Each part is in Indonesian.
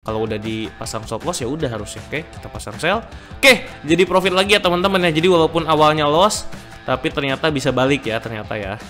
Kalau udah dipasang stop loss ya udah harusnya. Oke, kita pasang sell. Oke, jadi profit lagi ya teman-teman ya. Jadi walaupun awalnya loss, tapi ternyata bisa balik ya ternyata ya.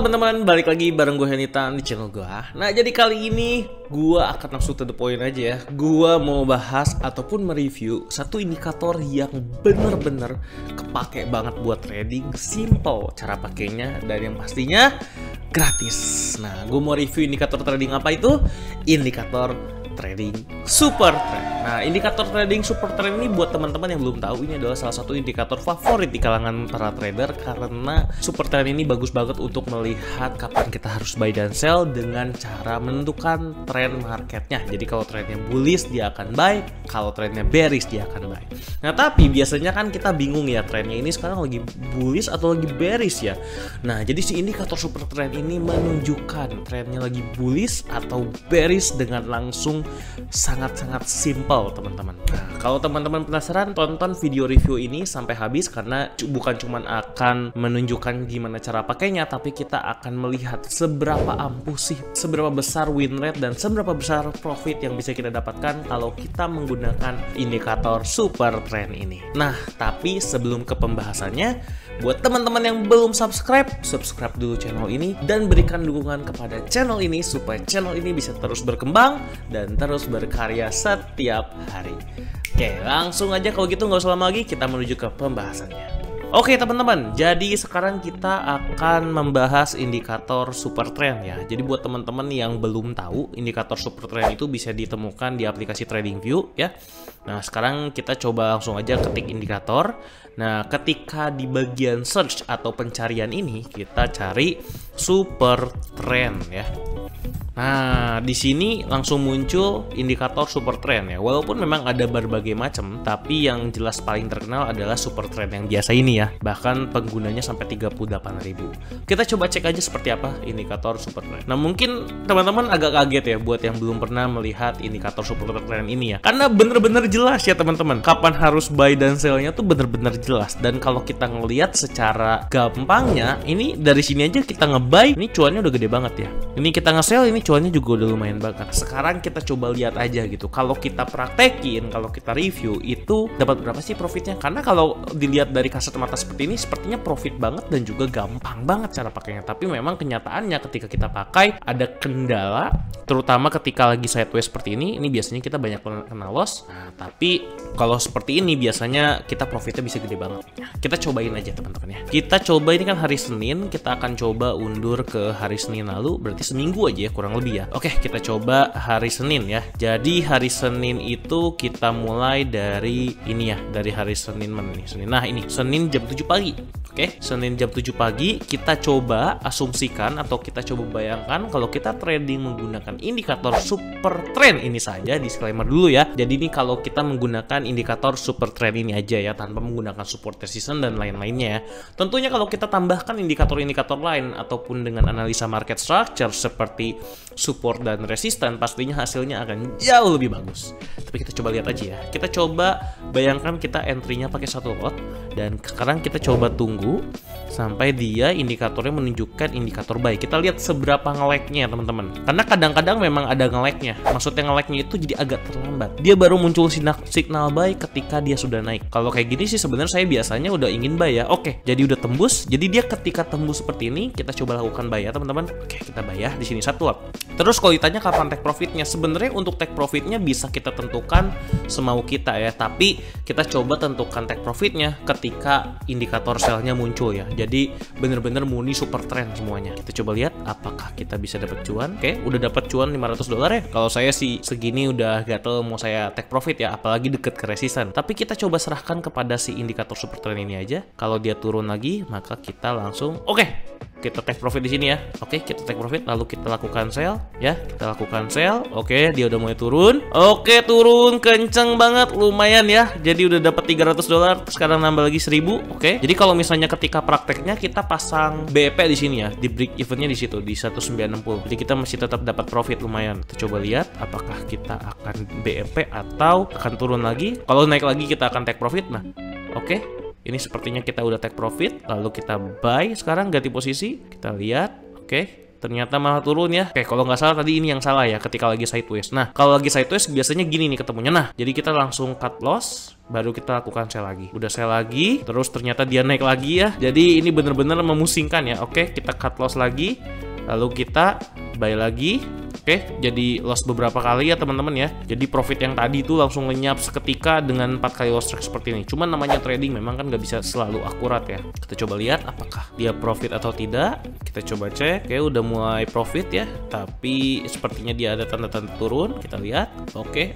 Teman-teman, balik lagi bareng gue Henitan di channel gue. Nah, jadi kali ini gue akan langsung to the point aja ya. Gue mau bahas ataupun mereview satu indikator yang bener-bener kepake banget buat trading. Simple cara pakainya dan yang pastinya gratis. Nah, gue mau review indikator trading apa itu? Indikator trading super trend. Nah, indikator trading super trend ini buat teman-teman yang belum tahu, ini adalah salah satu indikator favorit di kalangan para trader karena super trend ini bagus banget untuk melihat kapan kita harus buy dan sell dengan cara menentukan trend marketnya. Jadi kalau trendnya bullish dia akan buy, kalau trendnya bearish dia akan buy. Nah, tapi biasanya kan kita bingung ya, trendnya ini sekarang lagi bullish atau lagi bearish ya. Nah, jadi si indikator super trend ini menunjukkan trendnya lagi bullish atau bearish dengan langsung sangat-sangat simple teman-teman. Nah, kalau teman-teman penasaran, tonton video review ini sampai habis karena bukan cuma akan menunjukkan gimana cara pakainya, tapi kita akan melihat seberapa ampuh sih, seberapa besar win rate dan seberapa besar profit yang bisa kita dapatkan kalau kita menggunakan indikator super trend ini. Nah, tapi sebelum ke pembahasannya, buat teman-teman yang belum subscribe dulu channel ini dan berikan dukungan kepada channel ini supaya channel ini bisa terus berkembang dan terus berkarya setiap hari. Oke, langsung aja kalau gitu nggak usah lama lagi, kita menuju ke pembahasannya. Oke teman-teman, jadi sekarang kita akan membahas indikator super trend ya. Jadi buat teman-teman yang belum tahu, indikator super trend itu bisa ditemukan di aplikasi TradingView ya. Nah, sekarang kita coba langsung aja ketik indikator. Nah, ketika di bagian search atau pencarian ini, kita cari super trend ya. Nah, di sini langsung muncul indikator super trend ya. Walaupun memang ada berbagai macam, tapi yang jelas paling terkenal adalah super trend yang biasa ini ya. Bahkan penggunanya sampai 38.000. Kita coba cek aja seperti apa indikator super trend. Nah, mungkin teman-teman agak kaget ya buat yang belum pernah melihat indikator super trend ini ya. Karena bener-bener jelas ya teman-teman. Kapan harus buy dan sell-nya tuh bener-bener jelas. Dan kalau kita ngelihat secara gampangnya, ini dari sini aja kita nge-buy, ini cuannya udah gede banget ya. Ini kita nge-sell, ini cuannya juga udah lumayan banget. Sekarang kita coba lihat aja gitu. Kalau kita praktekin, kalau kita review itu dapat berapa sih profitnya? Karena kalau dilihat dari kasat mata seperti ini, sepertinya profit banget dan juga gampang banget cara pakainya. Tapi memang kenyataannya ketika kita pakai ada kendala, terutama ketika lagi sideways seperti ini biasanya kita banyak kena loss. Nah, tapi kalau seperti ini biasanya kita profitnya bisa gede banget. Kita cobain aja teman-teman ya. Kita coba, ini kan hari Senin, kita akan coba undur ke hari Senin lalu, berarti seminggu aja ya kurang lebih ya. Oke, kita coba hari Senin ya. Jadi hari Senin itu kita mulai dari ini ya, dari hari Senin mana nih? Senin. Nah, ini Senin jam 7 pagi. Oke, Senin jam 7 pagi kita coba asumsikan atau kita coba bayangkan kalau kita trading menggunakan indikator super trend ini saja, disclaimer dulu ya. Jadi ini kalau kita menggunakan indikator super trend ini aja ya, tanpa menggunakan support resistance dan lain-lainnya ya. Tentunya kalau kita tambahkan indikator-indikator lain ataupun dengan analisa market structure seperti support dan resisten, pastinya hasilnya akan jauh lebih bagus. Tapi kita coba lihat aja ya. Kita coba bayangkan kita entry-nya pakai satu lot dan sekarang kita coba tunggu sampai dia indikatornya menunjukkan indikator buy. Kita lihat seberapa nge-lag-nya teman-teman. Karena kadang-kadang memang ada nge-lag-nya. Maksudnya nge-lag-nya itu jadi agak terlambat. Dia baru muncul signal buy ketika dia sudah naik. Kalau kayak gini sih sebenarnya saya biasanya udah ingin buy ya. Oke, jadi udah tembus. Jadi dia ketika tembus seperti ini, kita coba lakukan buy ya teman-teman. Oke, kita buy ya di sini satu lot. Terus kalau ditanya kapan take profitnya, sebenarnya untuk take profitnya bisa kita tentukan semau kita ya. Tapi kita coba tentukan take profitnya ketika indikator sell-nya muncul ya. Jadi bener-bener murni super trend semuanya. Kita coba lihat apakah kita bisa dapat cuan. Oke, udah dapat cuan $500 ya. Kalau saya sih segini udah gatel mau saya take profit ya, apalagi deket ke resisten. Tapi kita coba serahkan kepada si indikator super trend ini aja. Kalau dia turun lagi, maka kita langsung oke. Kita take profit di sini ya. Oke, kita take profit lalu kita lakukan sell ya. Kita lakukan sell. Oke, dia udah mulai turun. Oke, turun kenceng banget, lumayan ya. Jadi udah dapat $300, sekarang nambah lagi 1000. Oke. Jadi kalau misalnya ketika prakteknya kita pasang BEP di sini ya, di break evennya di situ di 1960. Jadi kita masih tetap dapat profit lumayan. Kita coba lihat apakah kita akan BEP atau akan turun lagi. Kalau naik lagi kita akan take profit. Nah, oke. Ini sepertinya kita udah take profit, lalu kita buy, sekarang ganti posisi, kita lihat, oke, ternyata malah turun ya. Oke, kalau nggak salah tadi ini yang salah ya, ketika lagi sideways. Nah, kalau lagi sideways biasanya gini nih ketemunya. Nah, jadi kita langsung cut loss, baru kita lakukan sell lagi. Udah sell lagi, terus ternyata dia naik lagi ya. Jadi ini bener-bener memusingkan ya. Oke, kita cut loss lagi, lalu kita buy lagi. Oke, jadi loss beberapa kali ya teman-teman ya. Jadi profit yang tadi itu langsung lenyap seketika dengan 4 kali loss track seperti ini. Cuman namanya trading memang kan nggak bisa selalu akurat ya. Kita coba lihat apakah dia profit atau tidak. Kita coba cek. Oke, udah mulai profit ya. Tapi sepertinya dia ada tanda-tanda turun. Kita lihat. Oke.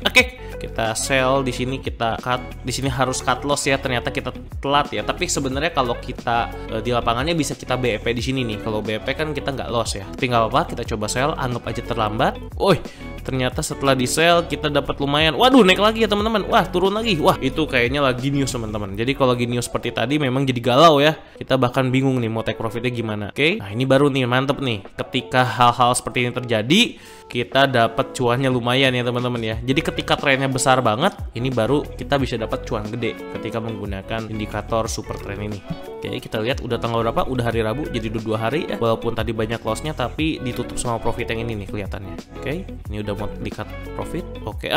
Kita sell di sini, kita cut. Di sini harus cut loss ya. Ternyata kita telat ya. Tapi sebenarnya kalau kita di lapangannya bisa kita BEP di sini nih. Kalau BEP kan kita nggak loss ya. Tapi nggak apa-apa. Kita coba sell. Anggap aja terlambat. Woi, ternyata setelah di sell kita dapat lumayan. Waduh, naik lagi ya teman-teman. Wah, turun lagi. Wah, itu kayaknya lagi news teman-teman. Jadi kalau lagi news seperti tadi memang jadi galau ya. Kita bahkan bingung nih mau take profitnya gimana. Oke, nah ini baru nih mantep nih. Ketika hal-hal seperti ini terjadi, kita dapat cuannya lumayan ya teman-teman ya. Jadi ketika trennya besar banget, ini baru kita bisa dapat cuan gede ketika menggunakan indikator super trend ini. Oke, kita lihat udah tanggal berapa? Udah hari Rabu, jadi udah 2 hari ya. Walaupun tadi banyak lossnya, tapi ditutup sama profit yang ini nih kelihatannya. Oke, ini udah mau di-cut profit. Oke,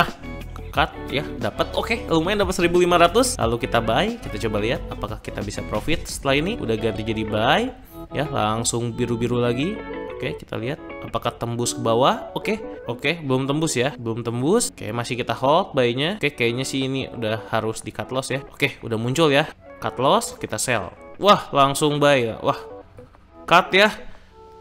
cut ya, dapat. Oke, lumayan dapat 1.500. Lalu kita buy, kita coba lihat apakah kita bisa profit setelah ini. Udah ganti jadi buy ya, langsung biru-biru lagi. Oke, kita lihat apakah tembus ke bawah. Oke, belum tembus ya, belum tembus. Oke, masih kita hold buy-nya. Oke, kayaknya sih ini udah harus di cut loss ya. Oke, udah muncul ya. Cut loss, kita sell. Wah, langsung buy ya. Wah, cut ya.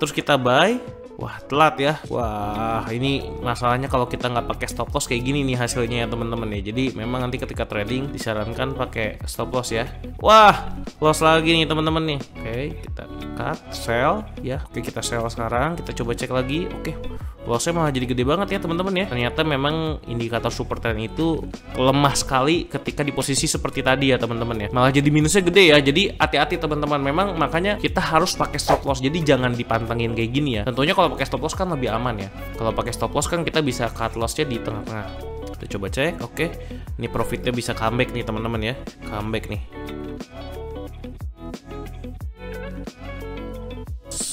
Terus kita buy. Wah, telat ya. Wah, ini masalahnya kalau kita nggak pakai stop loss kayak gini nih hasilnya ya teman-teman ya. Jadi memang nanti ketika trading disarankan pakai stop loss ya. Wah, loss lagi nih teman-teman nih. Oke, kita cut, sell ya. Oke, kita sell sekarang. Kita coba cek lagi. Oke, lossnya malah jadi gede banget ya teman-teman ya. Ternyata memang indikator super trend itu lemah sekali ketika di posisi seperti tadi ya teman-teman ya. Malah jadi minusnya gede ya. Jadi hati-hati teman-teman. Memang makanya kita harus pakai stop loss. Jadi jangan dipantengin kayak gini ya. Tentunya kalau pakai stop loss kan lebih aman ya. Kalau pakai stop loss kan kita bisa cut lossnya di tengah-tengah. Kita coba cek. Oke, ini profitnya bisa comeback nih teman-teman ya. Comeback nih.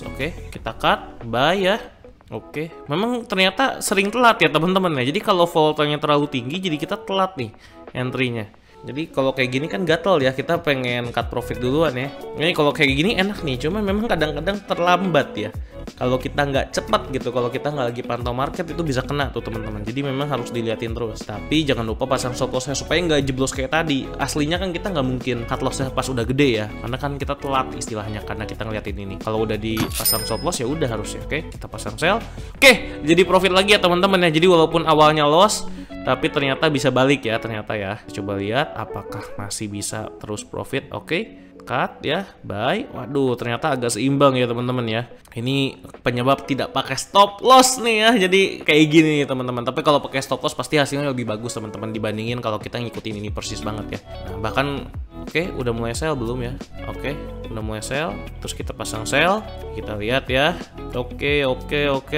Oke, kita cut, buy ya. Oke, memang ternyata sering telat ya teman-teman ya. Jadi kalau voltanya terlalu tinggi, jadi kita telat nih entry-nya. Jadi kalau kayak gini kan gatel ya, kita pengen cut profit duluan ya. Ini kalau kayak gini enak nih, cuma memang kadang-kadang terlambat ya. Kalau kita nggak cepat gitu, kalau kita nggak lagi pantau market itu bisa kena tuh teman-teman. Jadi memang harus diliatin terus. Tapi jangan lupa pasang stop lossnya supaya nggak jeblos kayak tadi. Aslinya kan kita nggak mungkin cut lossnya pas udah gede ya, karena kan kita telat istilahnya karena kita ngeliatin ini. Kalau udah dipasang stop loss ya udah harusnya. Oke, kita pasang sell. Oke, jadi profit lagi ya teman-teman ya. Jadi walaupun awalnya loss, tapi ternyata bisa balik ya ternyata ya. Coba lihat apakah masih bisa terus profit. Oke, cut ya, buy. Waduh, ternyata agak seimbang ya teman-teman ya. Ini penyebab tidak pakai stop loss nih ya. Jadi kayak gini nih teman-teman. Tapi kalau pakai stop loss pasti hasilnya lebih bagus teman-teman dibandingin kalau kita ngikutin ini persis banget ya. Nah, bahkan oke, udah mulai sell belum ya? Oke, udah mulai sell. Terus kita pasang sell. Kita lihat ya. Oke,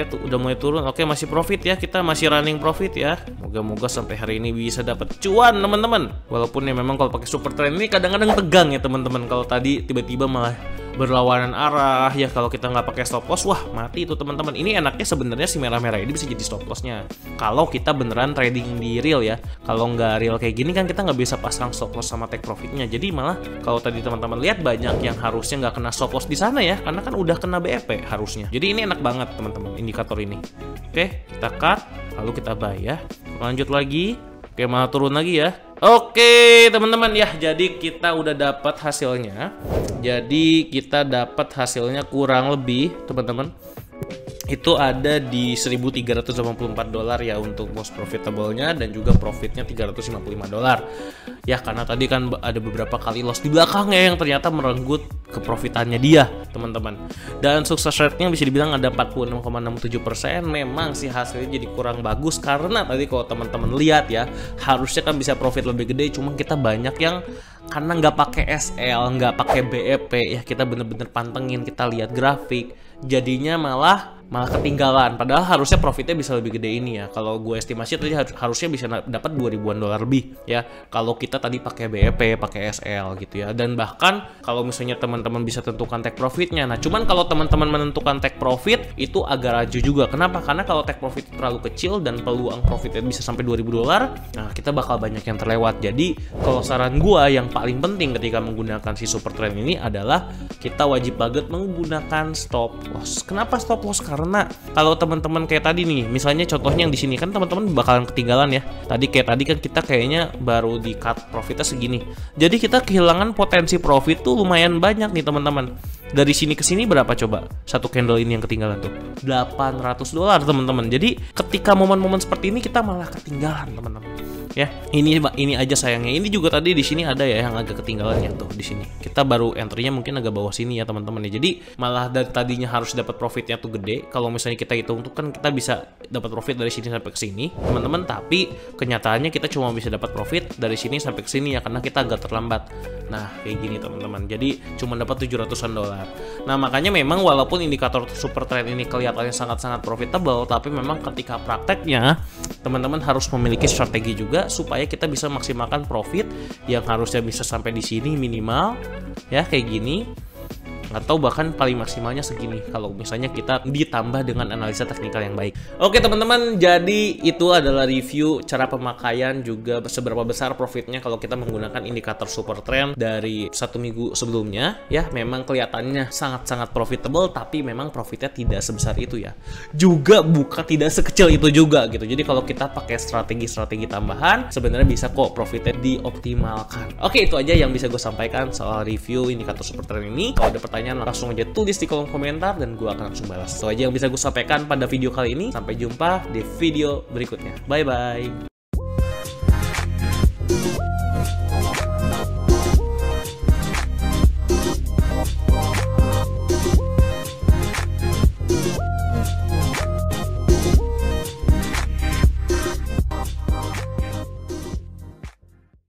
tuh udah mulai turun. Oke, masih profit ya. Kita masih running profit ya. Moga-moga sampai hari ini bisa dapat cuan teman-teman. Walaupun ya memang kalau pakai super trend ini kadang-kadang tegang ya teman-teman. Kalau tadi tiba-tiba malah berlawanan arah ya, kalau kita nggak pakai stop loss, wah mati itu teman-teman. Ini enaknya sebenarnya si merah-merah ini bisa jadi stop lossnya kalau kita beneran trading di real ya. Kalau nggak real kayak gini kan kita nggak bisa pasang stop loss sama take profitnya. Jadi malah kalau tadi teman-teman lihat banyak yang harusnya nggak kena stop loss di sana ya, karena kan udah kena BEP harusnya. Jadi ini enak banget teman-teman indikator ini. Oke, kita cut lalu kita buy ya. Lanjut lagi. Oke, malah turun lagi ya. Oke teman-teman ya, jadi kita udah dapat hasilnya. Jadi kita dapat hasilnya kurang lebih teman-teman itu ada di $1.384 ya untuk most profitable-nya, dan juga profitnya $355 ya, karena tadi kan ada beberapa kali loss di belakangnya yang ternyata merenggut keprofitannya dia, teman-teman. Dan sukses rate-nya bisa dibilang ada 46,67%. Memang sih hasilnya jadi kurang bagus karena tadi kalau teman-teman lihat ya, harusnya kan bisa profit lebih gede, cuma kita banyak yang karena nggak pakai SL, nggak pakai BEP ya, kita bener-bener pantengin, kita lihat grafik, jadinya malah ketinggalan. Padahal harusnya profitnya bisa lebih gede ini ya. Kalau gue estimasi tadi harusnya bisa dapat 2 ribuan dolar lebih ya. Kalau kita tadi pakai BEP, pakai SL gitu ya. Dan bahkan kalau misalnya teman-teman bisa tentukan take profitnya. Nah, cuman kalau teman-teman menentukan take profit itu agak raju juga. Kenapa? Karena kalau take profit terlalu kecil dan peluang profitnya bisa sampai 2.000 dolar, nah kita bakal banyak yang terlewat. Jadi kalau saran gue yang paling penting ketika menggunakan si super trend ini adalah kita wajib banget menggunakan stop loss. Kenapa stop loss? Karena kalau teman-teman kayak tadi nih, misalnya contohnya yang di sini kan teman-teman bakalan ketinggalan ya. Tadi kan kita kayaknya baru di cut profitnya segini. Jadi kita kehilangan potensi profit tuh lumayan banyak nih teman-teman. Dari sini ke sini berapa coba? Satu candle ini yang ketinggalan tuh 800 dolar teman-teman. Jadi ketika momen-momen seperti ini kita malah ketinggalan teman-teman. Ya, ini aja sayangnya. Ini juga tadi di sini ada ya yang agak ketinggalan ya tuh di sini. Kita baru entry-nya mungkin agak bawah sini ya teman-teman ya. Jadi malah dari tadinya harus dapat profitnya tuh gede. Kalau misalnya kita hitung tuh kan kita bisa dapat profit dari sini sampai ke sini, teman-teman. Tapi kenyataannya kita cuma bisa dapat profit dari sini sampai ke sini ya karena kita agak terlambat. Nah, kayak gini teman-teman. Jadi cuma dapat 700-an dolar. Nah, makanya memang walaupun indikator super trend ini kelihatannya sangat-sangat profitable, tapi memang ketika prakteknya teman-teman harus memiliki strategi juga supaya kita bisa maksimalkan profit yang harusnya bisa sampai di sini minimal ya kayak gini, atau bahkan paling maksimalnya segini kalau misalnya kita ditambah dengan analisa teknikal yang baik. Oke teman-teman, jadi itu adalah review cara pemakaian juga seberapa besar profitnya kalau kita menggunakan indikator super trend dari 1 minggu sebelumnya ya. Memang kelihatannya sangat-sangat profitable, tapi memang profitnya tidak sebesar itu ya, juga bukan tidak sekecil itu juga gitu. Jadi kalau kita pakai strategi-strategi tambahan sebenarnya bisa kok profitnya dioptimalkan. Oke, itu aja yang bisa gue sampaikan soal review indikator super trend ini. Kalau ada pertanyaan langsung aja tulis di kolom komentar dan gue akan langsung balas. Itu aja yang bisa gue sampaikan pada video kali ini. Sampai jumpa di video berikutnya. Bye bye.